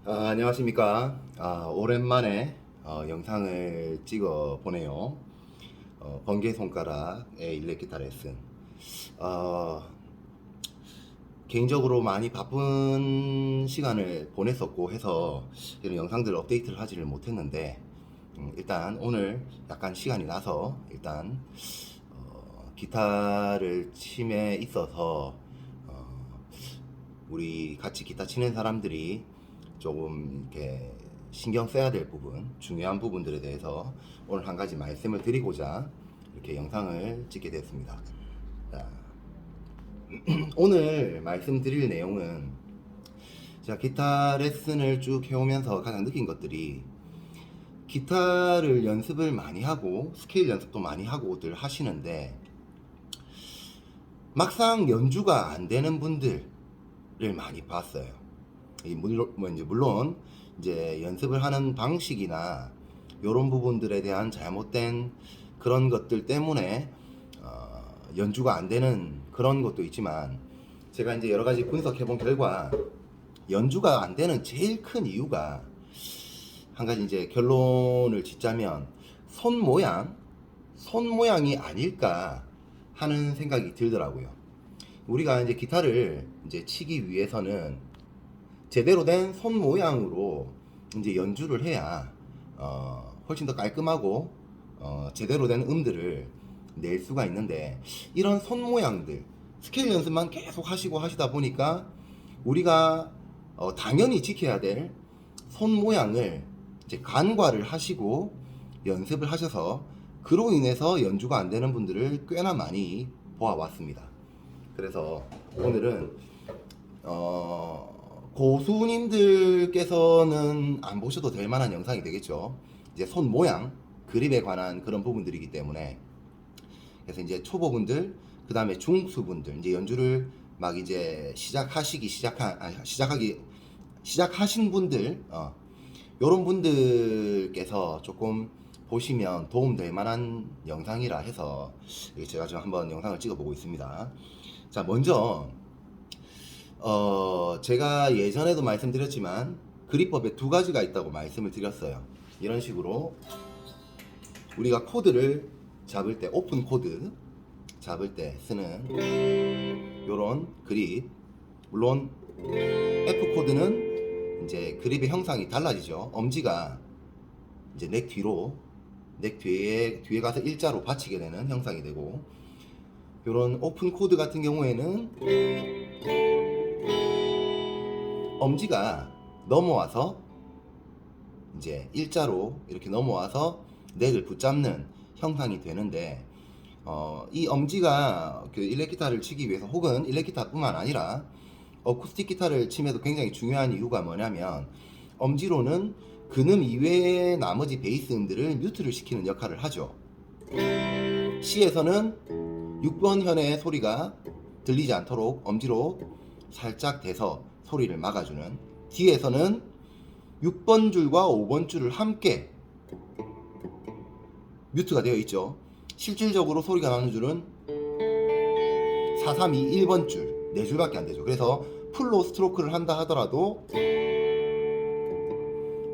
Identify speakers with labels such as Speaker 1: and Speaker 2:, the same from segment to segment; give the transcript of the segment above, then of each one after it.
Speaker 1: 안녕하십니까. 오랜만에 영상을 찍어 보네요. 번개 손가락의 일렉 기타 레슨. 어, 개인적으로 많이 바쁜 시간을 보냈었고 해서 이런 영상들 업데이트를 하지를 못했는데, 일단 오늘 약간 시간이 나서 일단 기타를 침에 있어서 우리 같이 기타 치는 사람들이 조금 이렇게 신경 써야 될 부분, 중요한 부분들에 대해서 오늘 한 가지 말씀을 드리고자 이렇게 영상을 찍게 됐습니다. 자, 오늘 말씀드릴 내용은 제가 기타 레슨을 쭉 해오면서 가장 느낀 것들이, 기타를 연습을 많이 하고 스케일 연습도 많이 하고들 하시는데 막상 연주가 안 되는 분들을 많이 봤어요. 물론 이제 연습을 하는 방식이나 이런 부분들에 대한 잘못된 그런 것들 때문에 연주가 안 되는 그런 것도 있지만, 제가 이제 여러 가지 분석해 본 결과 연주가 안 되는 제일 큰 이유가 한 가지, 이제 결론을 짓자면 손 모양이 아닐까 하는 생각이 들더라고요. 우리가 이제 기타를 이제 치기 위해서는 제대로 된 손 모양으로 이제 연주를 해야 훨씬 더 깔끔하고 제대로 된 음들을 낼 수가 있는데, 이런 손 모양들, 스케일 연습만 계속 하시고 하시다 보니까 우리가 당연히 지켜야 될 손 모양을 이제 간과를 하시고 연습을 하셔서, 그로 인해서 연주가 안 되는 분들을 꽤나 많이 보아왔습니다. 그래서 오늘은 고수님들께서는 안 보셔도 될 만한 영상이 되겠죠. 이제 손 모양, 그립에 관한 그런 부분들이기 때문에. 그래서 이제 초보분들, 그 다음에 중수분들, 이제 연주를 막 이제 시작하신 분들, 요런 분들께서 조금 보시면 도움될 만한 영상이라 해서 제가 지금 한번 영상을 찍어보고 있습니다. 자, 먼저 제가 예전에도 말씀드렸지만 그립법에 두 가지가 있다고 말씀을 드렸어요. 이런 식으로 우리가 코드를 잡을 때, 오픈 코드 잡을 때 쓰는 요런 그립, 물론 F 코드는 이제 그립의 형상이 달라지죠. 엄지가 이제 넥 뒤에 가서 일자로 받치게 되는 형상이 되고, 요런 오픈 코드 같은 경우에는 엄지가 넘어와서 이제 일자로 이렇게 넘어와서 넥을 붙잡는 형상이 되는데, 이 엄지가 그 일렉 기타를 치기 위해서, 혹은 일렉 기타뿐만 아니라 어쿠스틱 기타를 치면서 굉장히 중요한 이유가 뭐냐면, 엄지로는 근음 이외의 나머지 베이스 음들을 뮤트를 시키는 역할을 하죠. C에서는 6번 현의 소리가 들리지 않도록 엄지로 살짝 대서 소리를 막아주는, D에서는 6번 줄과 5번 줄을 함께 뮤트가 되어 있죠. 실질적으로 소리가 나는 줄은 4, 3, 2, 1번 줄 4줄밖에 안 되죠. 그래서 풀로 스트로크를 한다 하더라도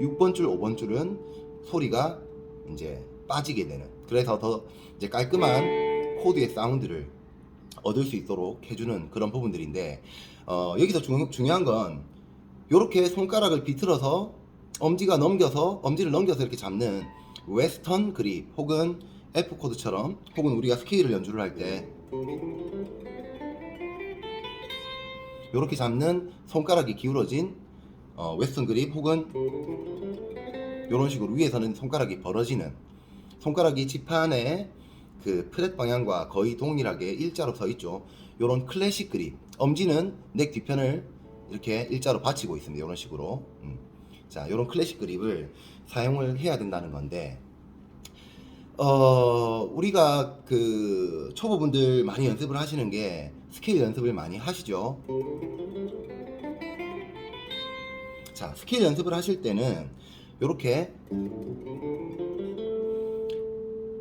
Speaker 1: 6번 줄, 5번 줄은 소리가 이제 빠지게 되는, 그래서 더 이제 깔끔한 코드의 사운드를 얻을 수 있도록 해주는 그런 부분들인데, 여기서 중요한 건 이렇게 손가락을 비틀어서 엄지를 넘겨서 이렇게 잡는 웨스턴 그립, 혹은 F 코드처럼, 혹은 우리가 스케일을 연주를 할 때 이렇게 잡는 손가락이 기울어진 웨스턴 그립, 혹은 이런 식으로 위에서는 손가락이 벌어지는, 손가락이 지판의 그 프렛 방향과 거의 동일하게 일자로 서 있죠. 요런 클래식 그립, 엄지는 넥 뒤편을 이렇게 일자로 받치고 있습니다. 이런 식으로. 자, 요런 클래식 그립을 사용을 해야 된다는 건데, 우리가 그 초보분들 많이 연습을 하시는 게 스케일 연습을 많이 하시죠. 자, 스케일 연습을 하실 때는 요렇게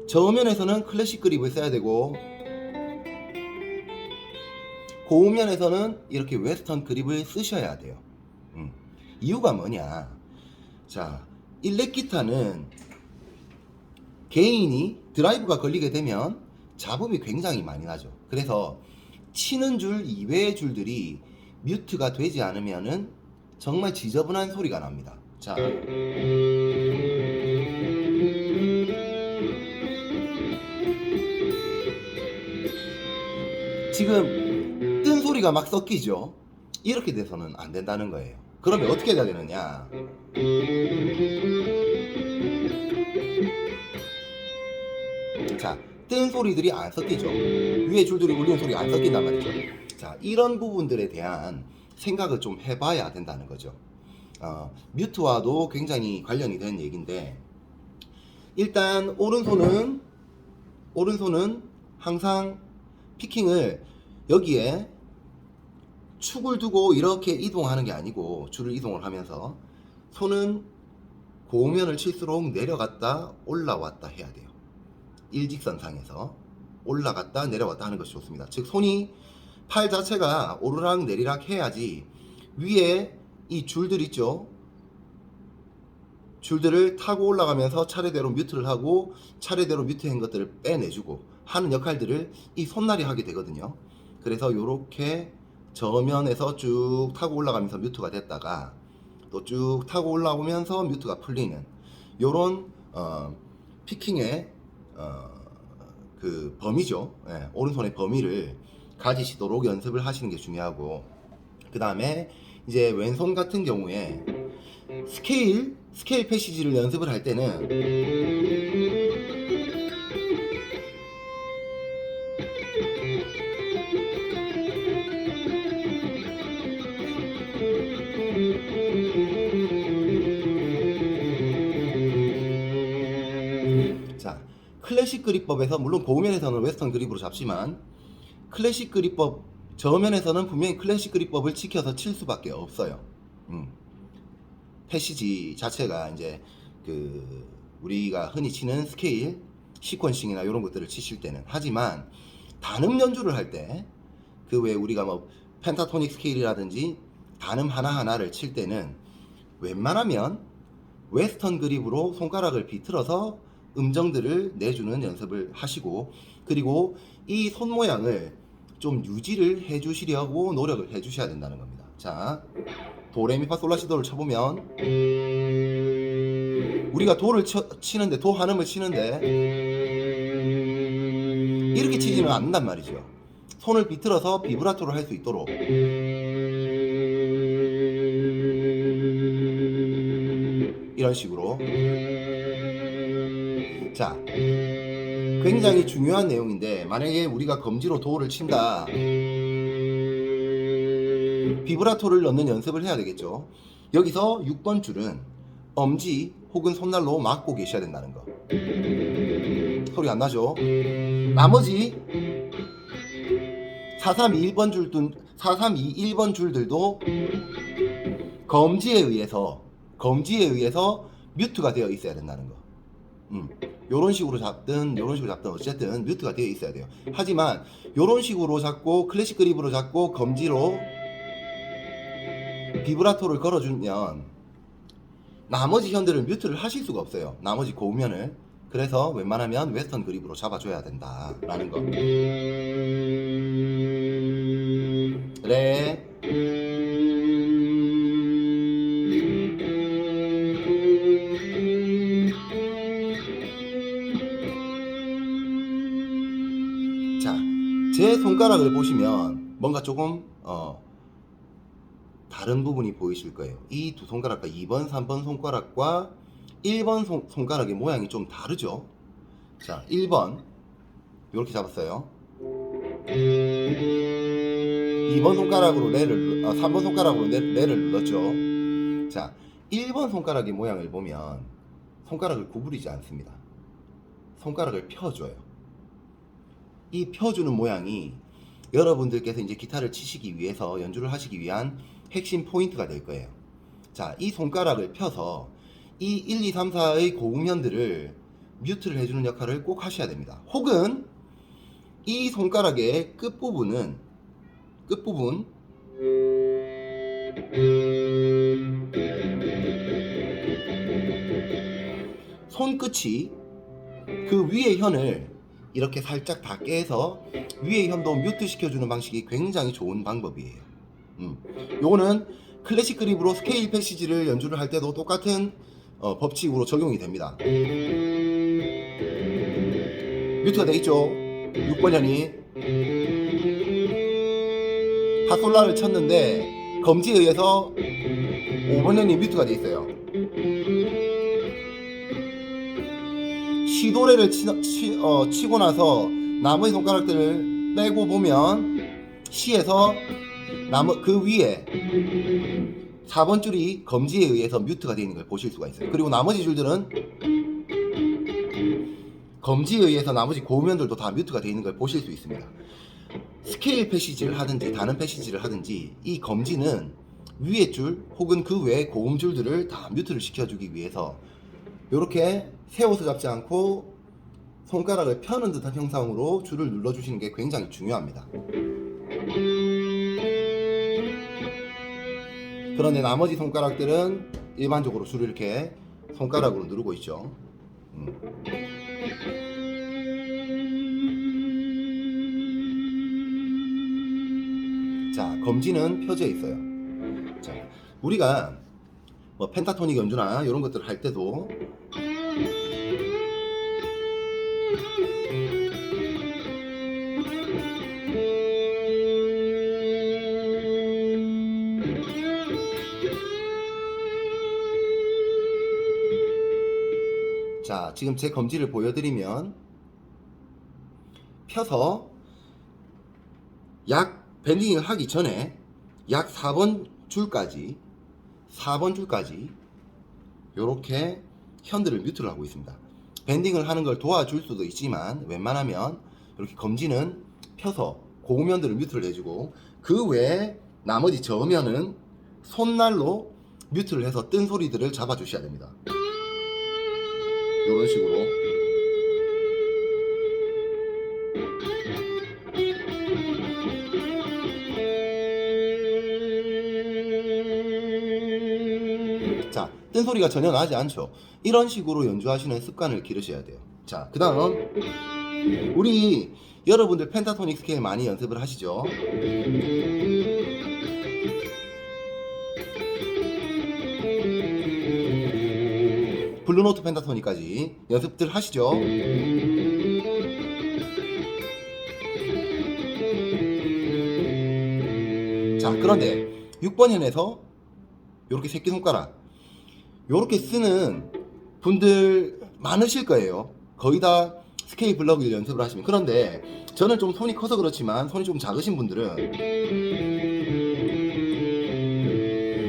Speaker 1: 저음면에서는 클래식 그립을 써야 되고, 고음면에서는 이렇게 웨스턴 그립을 쓰셔야 돼요. 이유가 뭐냐? 자, 일렉 기타는 개인이 드라이브가 걸리게 되면 잡음이 굉장히 많이 나죠. 그래서 치는 줄 이외의 줄들이 뮤트가 되지 않으면은 정말 지저분한 소리가 납니다. 자, 지금 뜬 소리가 막 섞이죠. 이렇게 돼서는 안 된다는 거예요. 그러면 어떻게 해야 되느냐? 자, 뜬 소리들이 안 섞이죠. 위에 줄들이 울리는 소리가 안 섞인단 말이죠. 자, 이런 부분들에 대한 생각을 좀 해봐야 된다는 거죠. 뮤트와도 굉장히 관련이 된 얘기인데, 일단 오른손은 항상 피킹을 여기에 축을 두고 이렇게 이동하는 게 아니고, 줄을 이동을 하면서 손은 고음면을 칠수록 내려갔다 올라왔다 해야 돼요. 일직선상에서 올라갔다 내려왔다 하는 것이 좋습니다. 즉 손이, 팔 자체가 오르락 내리락 해야지 위에 이 줄들 있죠. 줄들을 타고 올라가면서 차례대로 뮤트를 하고 차례대로 뮤트한 것들을 빼내주고 하는 역할들을 이 손날이 하게 되거든요. 그래서 이렇게 저면에서 쭉 타고 올라가면서 뮤트가 됐다가 또 쭉 타고 올라오면서 뮤트가 풀리는 요런 피킹의 그 범위죠. 예, 오른손의 범위를 가지시도록 연습을 하시는 게 중요하고, 그 다음에 이제 왼손 같은 경우에 스케일 패시지를 연습을 할 때는 자, 클래식 그립법에서 물론 고음면에서는 웨스턴 그립으로 잡지만 클래식 그립법 저면에서는 분명히 클래식 그립법을 지켜서 칠 수밖에 없어요. 패시지 자체가 이제 그 우리가 흔히 치는 스케일, 시퀀싱이나 이런 것들을 치실 때는. 하지만 단음 연주를 할 때 그 외에 우리가 뭐 펜타토닉 스케일이라든지 단음 하나하나를 칠 때는 웬만하면 웨스턴 그립으로 손가락을 비틀어서 음정들을 내주는 연습을 하시고, 그리고 이 손 모양을 좀 유지를 해주시려고 노력을 해주셔야 된다는 겁니다. 자, 도레미파솔라시도를 쳐보면 우리가 도를 치는데, 도 한음을 치는데 이렇게 치지는 않는단 말이죠. 손을 비틀어서 비브라토를 할 수 있도록 이런 식으로. 자, 굉장히 중요한 내용인데, 만약에 우리가 검지로 도를 친다, 비브라토를 넣는 연습을 해야 되겠죠. 여기서 6번 줄은 엄지 혹은 손날로 막고 계셔야 된다는 거. 소리 안 나죠? 나머지 4321번 줄들도 검지에 의해서 뮤트가 되어 있어야 된다는 거. 요런 식으로 잡든 어쨌든 뮤트가 되어 있어야 돼요. 하지만 요런 식으로 잡고 클래식 그립으로 잡고 검지로 비브라토를 걸어주면 나머지 현들은 뮤트를 하실 수가 없어요. 나머지 고음면을. 그래서 웬만하면 웨스턴 그립으로 잡아줘야 된다라는 거. 레, 자, 제 손가락을 보시면 뭔가 조금 다른 부분이 보이실 거예요. 이 두 손가락과 2번, 3번 손가락과 1번 손가락의 모양이 좀 다르죠. 자, 1번 이렇게 잡았어요. 2번 손가락으로 레를 3번 손가락으로 레를 눌렀죠. 자, 1번 손가락의 모양을 보면 손가락을 구부리지 않습니다. 손가락을 펴줘요. 이 펴주는 모양이 여러분들께서 이제 기타를 치시기 위해서, 연주를 하시기 위한 핵심 포인트가 될 거예요. 자, 이 손가락을 펴서 이 1, 2, 3, 4의 고음현들을 뮤트를 해주는 역할을 꼭 하셔야 됩니다. 혹은 이 손가락의 끝부분 손끝이 그 위의 현을 이렇게 살짝 다 깨서 위의 현도 뮤트 시켜주는 방식이 굉장히 좋은 방법이에요. 요거는 클래식 그립으로 스케일 패시지를 연주를 할 때도 똑같은 법칙으로 적용이 됩니다. 뮤트가 되겠죠. 6번 현이 파솔라를 쳤는데 검지에 의해서 5번 현이 뮤트가 돼 있어요. 시도레를 치고 나서 나머지 손가락들을 빼고 보면 시에서 그 위에 4번 줄이 검지에 의해서 뮤트가 되어 있는 걸 보실 수가 있어요. 그리고 나머지 줄들은 검지에 의해서 나머지 고음면들도 다 뮤트가 되어 있는 걸 보실 수 있습니다. 스케일 패시지를 하든지 다른 패시지를 하든지 이 검지는 위의 줄 혹은 그 외의 고음 줄들을 다 뮤트를 시켜주기 위해서 이렇게 세워서 잡지 않고 손가락을 펴는 듯한 형상으로 줄을 눌러주시는 게 굉장히 중요합니다. 그런데 나머지 손가락들은 일반적으로 줄을 이렇게 손가락으로 누르고 있죠. 자, 검지는 펴져 있어요. 자, 우리가 뭐 펜타토닉 연주나 이런 것들을 할 때도 자, 지금 제 검지를 보여드리면 펴서 약 밴딩을 하기 전에 약 4번 줄까지 이렇게 현들을 뮤트를 하고 있습니다. 밴딩을 하는 걸 도와줄 수도 있지만 웬만하면 이렇게 검지는 펴서 고음현들을 뮤트를 해주고 그 외에 나머지 저음현은 손날로 뮤트를 해서 뜬 소리들을 잡아주셔야 됩니다. 이런 식으로. 자, 뜬 소리가 전혀 나지 않죠. 이런 식으로 연주하시는 습관을 기르셔야 돼요. 자, 그 다음 우리 여러분들 펜타토닉 스케일 많이 연습을 하시죠. 블루노트 펜타토닉까지 연습들 하시죠. 자, 그런데 6번 현에서 이렇게 새끼손가락 이렇게 쓰는 분들 많으실 거예요. 거의 다 스케일 블럭을 연습을 하시면. 그런데 저는 좀 손이 커서 그렇지만 손이 좀 작으신 분들은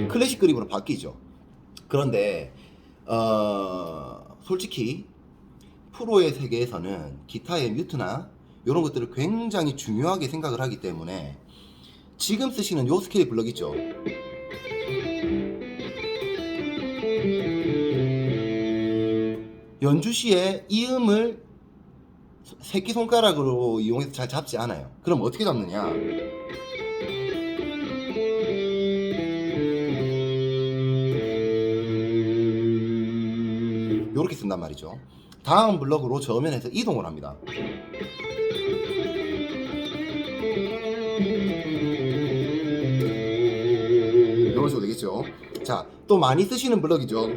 Speaker 1: 클래식 그립으로 바뀌죠. 그런데 솔직히 프로의 세계에서는 기타의 뮤트나 이런 것들을 굉장히 중요하게 생각을 하기 때문에 지금 쓰시는 요 스케일 블럭 있죠. 연주 시에 이 음을 새끼손가락으로 이용해서 잘 잡지 않아요. 그럼 어떻게 잡느냐? 이렇게 쓴단 말이죠. 다음 블럭으로 저면에서 이동을 합니다. 이런 식으로 되겠죠. 자, 또 많이 쓰시는 블럭이죠.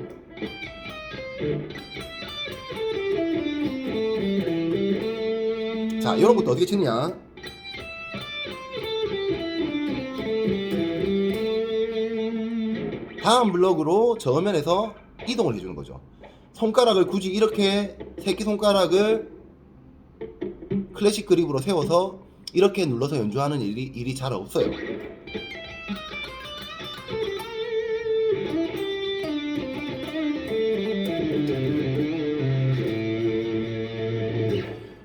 Speaker 1: 자, 이런 것도 어떻게 치느냐? 다음 블럭으로 저면에서 이동을 해주는 거죠. 손가락을 굳이 이렇게 새끼손가락을 클래식 그립으로 세워서 이렇게 눌러서 연주하는 일이 잘 없어요.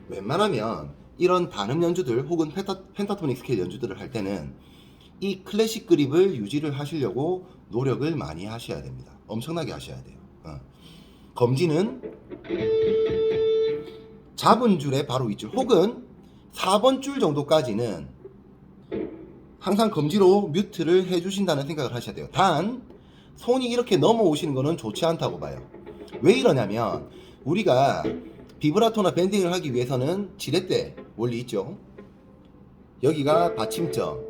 Speaker 1: 웬만하면 이런 반음 연주들 혹은 펜타토닉 스케일 연주들을 할 때는 이 클래식 그립을 유지를 하시려고 노력을 많이 하셔야 됩니다. 엄청나게 하셔야 돼요. 검지는 잡은 줄에 바로 윗줄 혹은 4번 줄 정도까지는 항상 검지로 뮤트를 해주신다는 생각을 하셔야 돼요. 단 손이 이렇게 넘어오시는 거는 좋지 않다고 봐요. 왜 이러냐면 우리가 비브라토나 밴딩을 하기 위해서는 지렛대 원리 있죠. 여기가 받침점.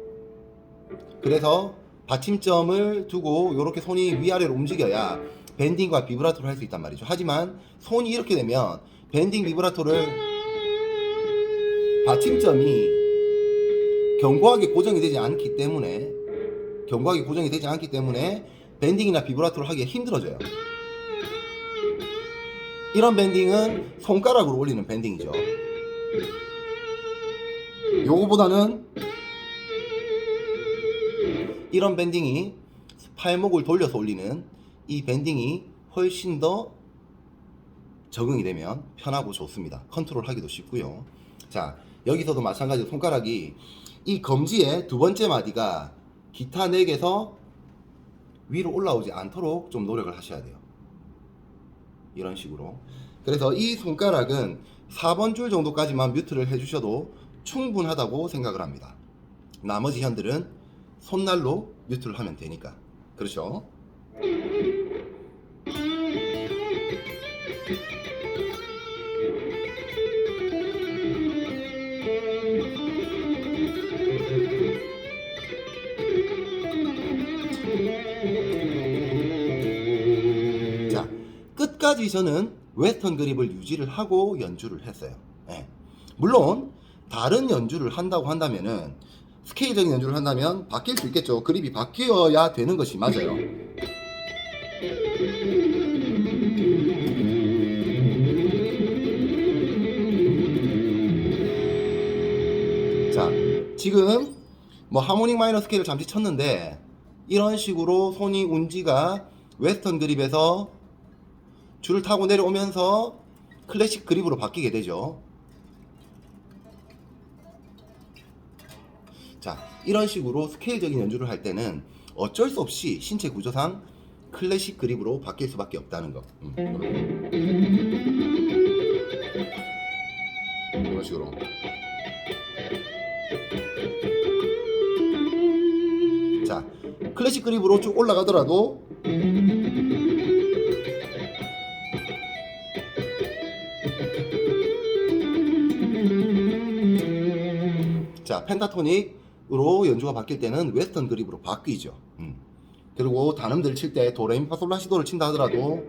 Speaker 1: 그래서 받침점을 두고 이렇게 손이 위아래로 움직여야 밴딩과 비브라토를 할 수 있단 말이죠. 하지만 손이 이렇게 되면 밴딩 비브라토를 받침점이 견고하게 고정이 되지 않기 때문에 밴딩이나 비브라토를 하기가 힘들어져요. 이런 밴딩은 손가락으로 올리는 밴딩이죠. 요거보다는 이런 밴딩이 팔목을 돌려서 올리는 이 밴딩이 훨씬 더 적응이 되면 편하고 좋습니다. 컨트롤하기도 쉽고요. 자, 여기서도 마찬가지로 손가락이 이 검지의 두 번째 마디가 기타 넥에서 위로 올라오지 않도록 좀 노력을 하셔야 돼요. 이런 식으로. 그래서 이 손가락은 4번 줄 정도까지만 뮤트를 해주셔도 충분하다고 생각을 합니다. 나머지 현들은 손날로 뮤트를 하면 되니까. 그렇죠? 자, 끝까지 저는 웨스턴 그립을 유지를 하고 연주를 했어요. 네. 물론 다른 연주를 한다고 한다면은 스케일적인 연주를 한다면 바뀔 수 있겠죠. 그립이 바뀌어야 되는 것이 맞아요. 자, 지금 뭐 하모닉 마이너 스케일을 잠시 쳤는데 이런 식으로 손이 운지가 웨스턴 그립에서 줄을 타고 내려오면서 클래식 그립으로 바뀌게 되죠. 자, 이런 식으로 스케일적인 연주를 할 때는 어쩔 수 없이 신체 구조상 클래식 그립으로 바뀔 수밖에 없다는 거. 이런 식으로. 자, 클래식 그립으로 쭉 올라가더라도 자, 펜타토닉으로 연주가 바뀔 때는 웨스턴 그립으로 바뀌죠. 그리고 단음들 칠 때 도레미파솔라시도를 친다 하더라도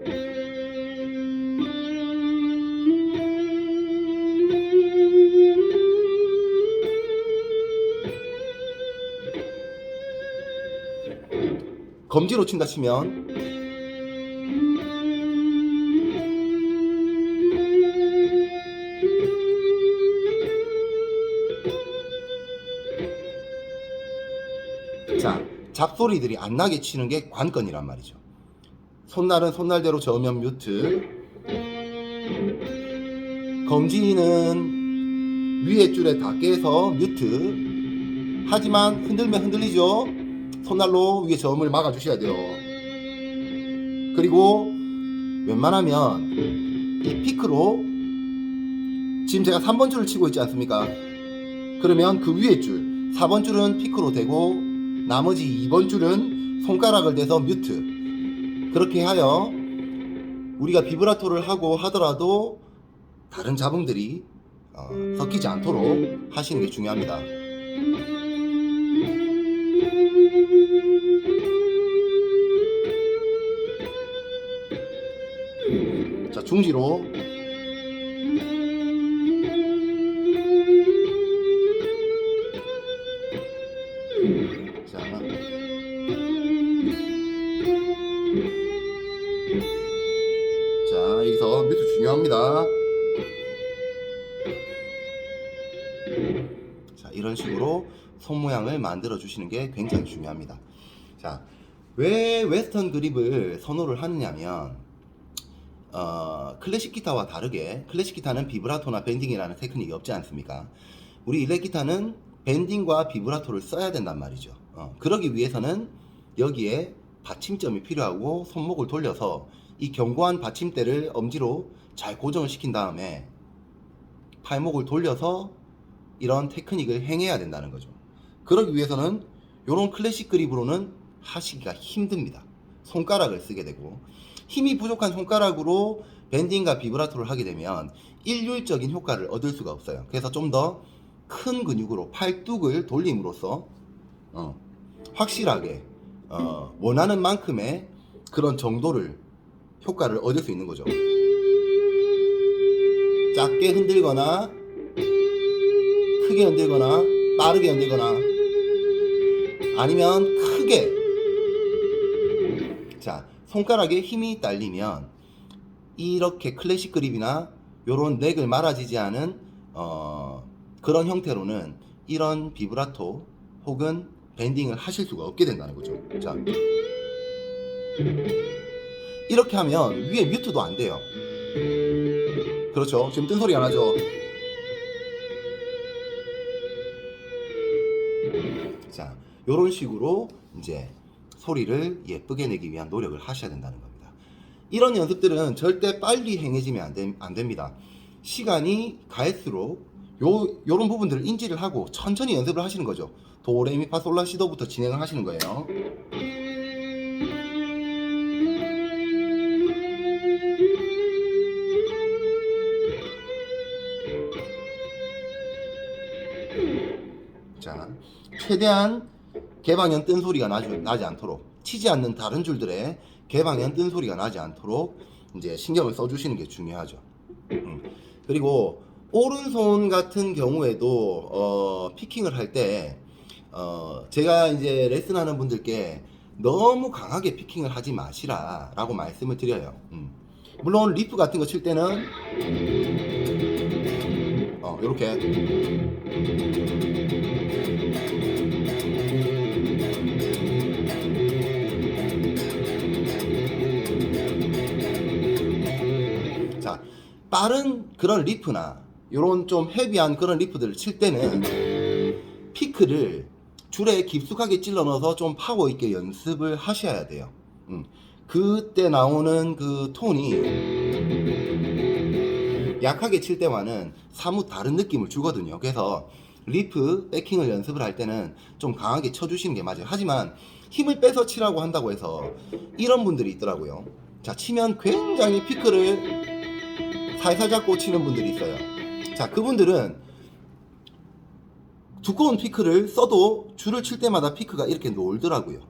Speaker 1: 검지로 친다 치면 자, 잡소리들이 안 나게 치는 게 관건이란 말이죠. 손날은 손날대로 저으면 뮤트, 검지는 위에 줄에 닿게 해서 뮤트. 하지만 흔들면 흔들리죠. 손날로 위에 저음을 막아주셔야 돼요. 그리고 웬만하면 이 피크로 지금 제가 3번 줄을 치고 있지 않습니까? 그러면 그 위에 줄 4번 줄은 피크로 되고 나머지 2번 줄은 손가락을 대서 뮤트. 그렇게 하여 우리가 비브라토를 하고 하더라도 다른 잡음들이 섞이지 않도록 하시는 게 중요합니다. 자, 중지로 자, 여기서 뮤트 중요합니다. 자, 이런 식으로 손 모양을 만들어 주시는 게 굉장히 중요합니다. 자, 왜 웨스턴 그립을 선호를 하느냐면 클래식 기타와 다르게 클래식 기타는 비브라토나 밴딩이라는 테크닉이 없지 않습니까? 우리 일렉 기타는 밴딩과 비브라토를 써야 된단 말이죠. 그러기 위해서는 여기에 받침점이 필요하고 손목을 돌려서 이 견고한 받침대를 엄지로 잘 고정을 시킨 다음에 팔목을 돌려서 이런 테크닉을 행해야 된다는 거죠. 그러기 위해서는 이런 클래식 그립으로는 하시기가 힘듭니다. 손가락을 쓰게 되고, 힘이 부족한 손가락으로 밴딩과 비브라토를 하게 되면 일률적인 효과를 얻을 수가 없어요. 그래서 좀 더 큰 근육으로 팔뚝을 돌림으로써 확실하게 원하는 만큼의 그런 정도를 효과를 얻을 수 있는 거죠. 작게 흔들거나 크게 흔들거나 빠르게 흔들거나 아니면 크게. 자, 손가락에 힘이 딸리면 이렇게 클래식 그립이나 요런 넥을 말아지지 않은 그런 형태로는 이런 비브라토 혹은 밴딩을 하실 수가 없게 된다는 거죠. 자, 이렇게 하면 위에 뮤트도 안 돼요. 그렇죠. 지금 뜬 소리가 나죠. 자, 요런 식으로 이제 소리를 예쁘게 내기 위한 노력을 하셔야 된다는 겁니다. 이런 연습들은 절대 빨리 행해지면 안 됩니다. 시간이 갈수록 요런 부분들을 인지를 하고 천천히 연습을 하시는 거죠. 도레미파솔라시도부터 진행을 하시는 거예요. 자, 최대한 개방현 뜬 소리가 나지 않도록, 치지 않는 다른 줄들의 개방현 뜬 소리가 나지 않도록 이제 신경을 써주시는 게 중요하죠. 그리고 오른손 같은 경우에도 피킹을 할 때 제가 이제 레슨하는 분들께 너무 강하게 피킹을 하지 마시라 라고 말씀을 드려요. 물론 리프 같은 거 칠 때는 이렇게 자, 빠른 그런 리프나 요런 좀 헤비한 그런 리프들을 칠 때는 피크를 줄에 깊숙하게 찔러 넣어서 좀 파워 있게 연습을 하셔야 돼요. 그때 나오는 그 톤이 약하게 칠 때와는 사뭇 다른 느낌을 주거든요. 그래서 리프, 백킹을 연습을 할 때는 좀 강하게 쳐주시는 게 맞아요. 하지만 힘을 빼서 치라고 한다고 해서 이런 분들이 있더라고요. 자, 치면 굉장히 피크를 살살 잡고 치는 분들이 있어요. 자, 그분들은 두꺼운 피크를 써도 줄을 칠 때마다 피크가 이렇게 놀더라고요.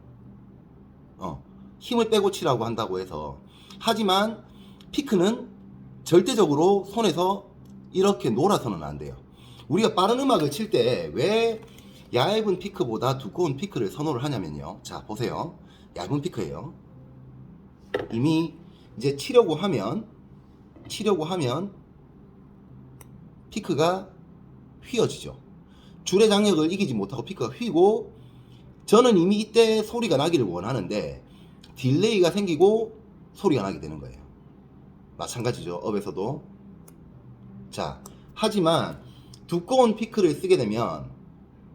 Speaker 1: 힘을 빼고 치라고 한다고 해서. 하지만 피크는 절대적으로 손에서 이렇게 놀아서는 안 돼요. 우리가 빠른 음악을 칠 때 왜 얇은 피크보다 두꺼운 피크를 선호를 하냐면요. 자, 보세요. 얇은 피크예요. 이미 이제 치려고 하면 피크가 휘어지죠. 줄의 장력을 이기지 못하고 피크가 휘고, 저는 이미 이때 소리가 나기를 원하는데 딜레이가 생기고 소리가 나게 되는 거예요. 마찬가지죠. 업에서도. 자, 하지만 두꺼운 피크를 쓰게 되면,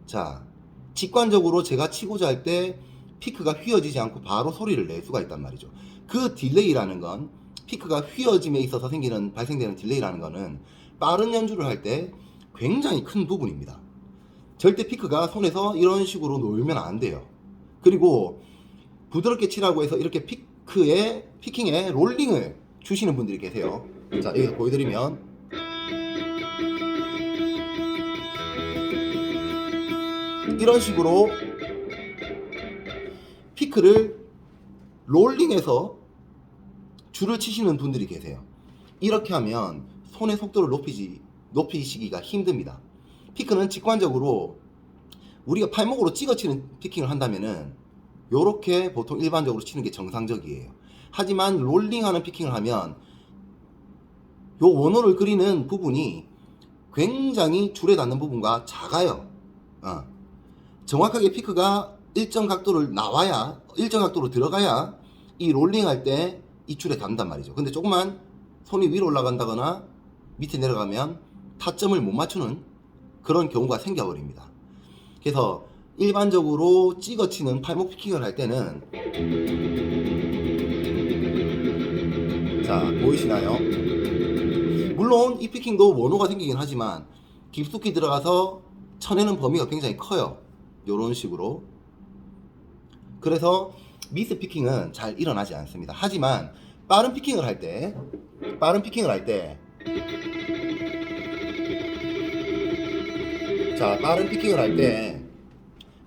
Speaker 1: 자, 직관적으로 제가 치고자 할 때 피크가 휘어지지 않고 바로 소리를 낼 수가 있단 말이죠. 그 딜레이라는 건, 피크가 휘어짐에 있어서 발생되는 딜레이라는 거는 빠른 연주를 할 때 굉장히 큰 부분입니다. 절대 피크가 손에서 이런 식으로 놀면 안 돼요. 그리고 부드럽게 치라고 해서 이렇게 피킹에 롤링을 주시는 분들이 계세요. 자, 여기서 보여드리면, 이런 식으로 피크를 롤링해서 줄을 치시는 분들이 계세요. 이렇게 하면 손의 속도를 높이시기가 힘듭니다. 피크는 직관적으로 우리가 팔목으로 찍어 치는 피킹을 한다면은 요렇게 보통 일반적으로 치는 게 정상적이에요. 하지만 롤링하는 피킹을 하면 요 원호를 그리는 부분이 굉장히 줄에 닿는 부분과 작아요. 정확하게 피크가 일정 각도로 들어가야 이 롤링할 때 이 줄에 닿는단 말이죠. 근데 조금만 손이 위로 올라간다거나 밑에 내려가면 타점을 못 맞추는 그런 경우가 생겨버립니다. 그래서 일반적으로 찍어치는 팔목 피킹을 할 때는, 자, 보이시나요? 물론 이 피킹도 원호가 생기긴 하지만 깊숙이 들어가서 쳐내는 범위가 굉장히 커요. 요런 식으로. 그래서 미스 피킹은 잘 일어나지 않습니다. 하지만 빠른 피킹을 할 때, 자, 빠른 피킹을 할 때,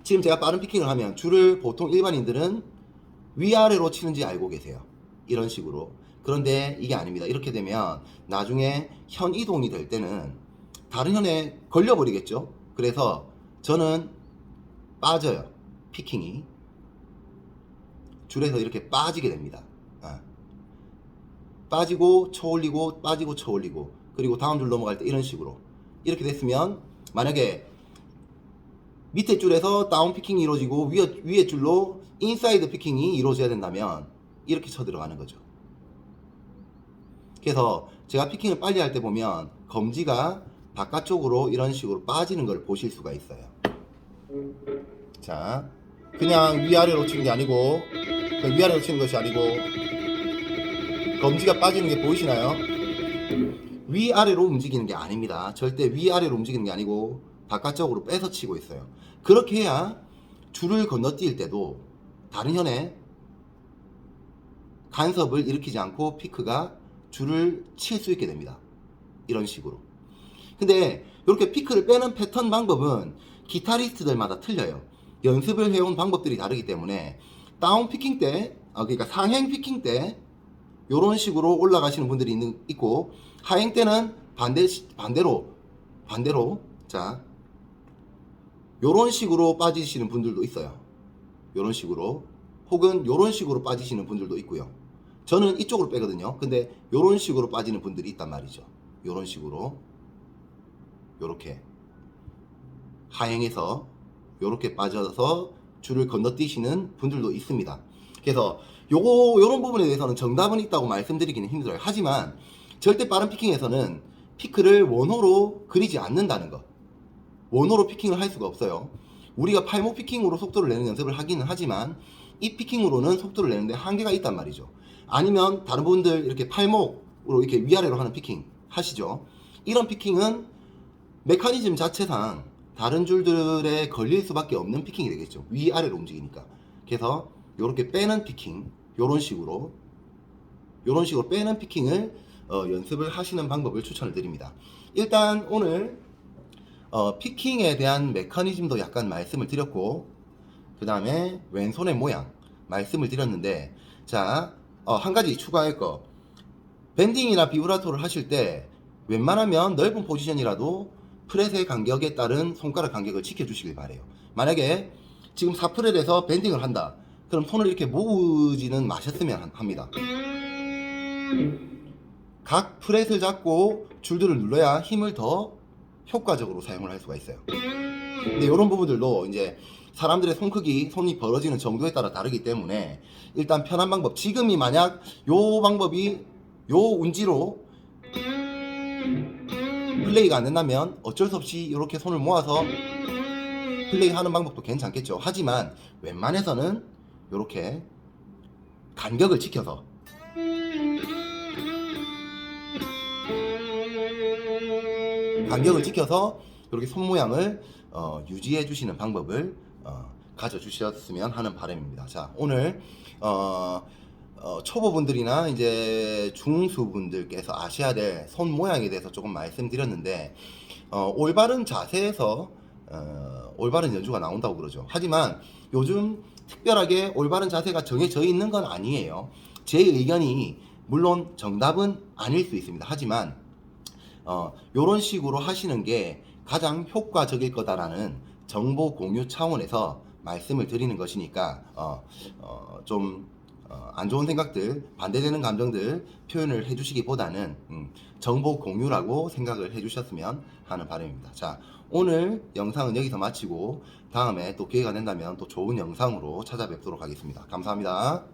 Speaker 1: 지금 제가 빠른 피킹을 하면 줄을 보통 일반인들은 위아래로 치는지 알고 계세요. 이런 식으로. 그런데 이게 아닙니다. 이렇게 되면 나중에 현 이동이 될 때는 다른 현에 걸려버리겠죠. 그래서 저는 빠져요. 피킹이. 줄에서 이렇게 빠지게 됩니다. 빠지고 쳐 올리고 빠지고 쳐 올리고, 그리고 다음 줄 넘어갈 때 이런 식으로 이렇게 됐으면, 만약에 밑에 줄에서 다운 피킹이 이루어지고 위에 줄로 인사이드 피킹이 이루어져야 된다면 이렇게 쳐 들어가는 거죠. 그래서 제가 피킹을 빨리 할 때 보면 검지가 바깥쪽으로 이런 식으로 빠지는 걸 보실 수가 있어요. 자, 그냥 위아래로 치는 게 아니고, 위아래로 치는 것이 아니고, 검지가 빠지는 게 보이시나요? 위아래로 움직이는 게 아닙니다. 절대 위아래로 움직이는 게 아니고 바깥쪽으로 빼서 치고 있어요. 그렇게 해야 줄을 건너뛸 때도 다른 현에 간섭을 일으키지 않고 피크가 줄을 칠 수 있게 됩니다. 이런 식으로. 근데 이렇게 피크를 빼는 패턴 방법은 기타리스트들마다 틀려요. 연습을 해온 방법들이 다르기 때문에 다운 피킹 때, 그러니까 상행 피킹 때 이런 식으로 올라가시는 분들이 있고, 하행 때는 반대로 자, 요런 식으로 빠지시는 분들도 있어요. 요런 식으로, 혹은 요런 식으로 빠지시는 분들도 있고요. 저는 이쪽으로 빼거든요. 근데 요런 식으로 빠지는 분들이 있단 말이죠. 요런 식으로, 요렇게 하행해서 요렇게 빠져서 줄을 건너뛰시는 분들도 있습니다. 그래서 요런 부분에 대해서는 정답은 있다고 말씀드리기는 힘들어요. 하지만 절대 빠른 피킹에서는 피크를 원호로 그리지 않는다는 것. 원호로 피킹을 할 수가 없어요. 우리가 팔목 피킹으로 속도를 내는 연습을 하기는 하지만 이 피킹으로는 속도를 내는데 한계가 있단 말이죠. 아니면 다른 분들 이렇게 팔목으로 이렇게 위아래로 하는 피킹 하시죠. 이런 피킹은 메커니즘 자체상 다른 줄들에 걸릴 수밖에 없는 피킹이 되겠죠. 위아래로 움직이니까. 그래서 이렇게 빼는 피킹, 요런 식으로 빼는 피킹을 연습을 하시는 방법을 추천을 드립니다. 일단 오늘 피킹에 대한 메커니즘도 약간 말씀을 드렸고, 그 다음에 왼손의 모양 말씀을 드렸는데, 자, 한 가지 추가할 거, 밴딩이나 비브라토를 하실 때 웬만하면 넓은 포지션이라도 프렛의 간격에 따른 손가락 간격을 지켜주시길 바래요. 만약에 지금 4프렛에서 밴딩을 한다, 그럼 손을 이렇게 모으지는 마셨으면 합니다. 각 프렛을 잡고 줄들을 눌러야 힘을 더 효과적으로 사용을 할 수가 있어요. 근데 이런 부분들도 이제 사람들의 손 크기, 손이 벌어지는 정도에 따라 다르기 때문에 일단 편한 방법, 지금이 만약 요 방법이 요 운지로 플레이가 안 된다면 어쩔 수 없이 이렇게 손을 모아서 플레이하는 방법도 괜찮겠죠. 하지만 웬만해서는 이렇게 간격을 지켜서 이렇게 손 모양을 유지해 주시는 방법을 가져주셨으면 하는 바람입니다. 자, 오늘 초보분들이나 이제 중수분들께서 아셔야 될 손 모양에 대해서 조금 말씀드렸는데, 올바른 자세에서 올바른 연주가 나온다고 그러죠. 하지만 요즘 특별하게 올바른 자세가 정해져 있는 건 아니에요. 제 의견이 물론 정답은 아닐 수 있습니다. 하지만 요런 식으로 하시는 게 가장 효과적일 거다라는 정보 공유 차원에서 말씀을 드리는 것이니까 좀 안 좋은 생각들, 반대되는 감정들 표현을 해주시기보다는 정보 공유라고 생각을 해주셨으면 하는 바람입니다. 자, 오늘 영상은 여기서 마치고 다음에 또 기회가 된다면 또 좋은 영상으로 찾아뵙도록 하겠습니다. 감사합니다.